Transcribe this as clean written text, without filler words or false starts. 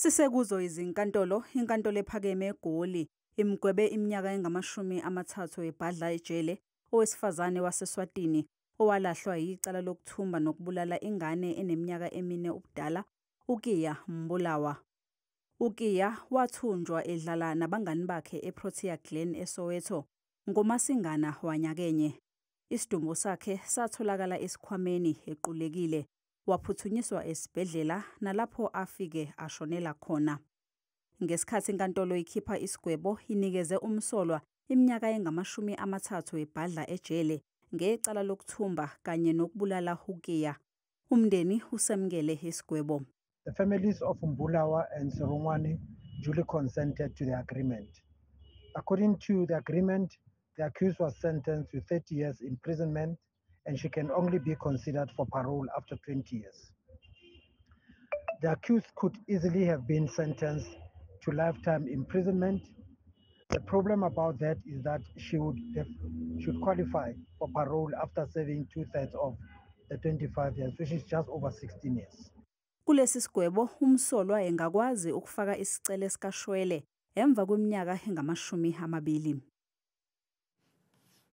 Sisekuzo izinkantolo, inkantolo ephakeme eGoli imgwebe iminyaka engama-30 ebhadla ejele owesifazane waseSwatini owalahlwa yicala lokuthumba nokubulala ingane eneminyaka 4 ubudala, uKiya Mbulawa. uKiya wathunjwa edlala nabangani bakhe eProtea Glen eSoweto ngoMasingana wanyakenye. Isidumbu sakhe satholakala esikhwameni equlekile. Waphuthunyiswa esibhedlela nalapho afike ashonela khona. Ngesikhathi inkantolo ikhipha isigwebo inikeze umsolwa iminyaka engama-30 ebhadla ejele ngecala lokuthumba kanye nokubulala uKiya. Umndeni usemukele isigwebo. The families of Mbulawa and Serongwane duly consented to the agreement. According to the agreement, the accused was sentenced to 30 years imprisonment and she can only be considered for parole after 20 years. The accused could easily have been sentenced to lifetime imprisonment. The problem about that is that she should qualify for parole after serving 2/3 of the 25 years, which is just over 16 years. Kulesi sigwebo umsolwa engakwazi ukufaka isicelo esikashwele emva kweminyaka engama-20.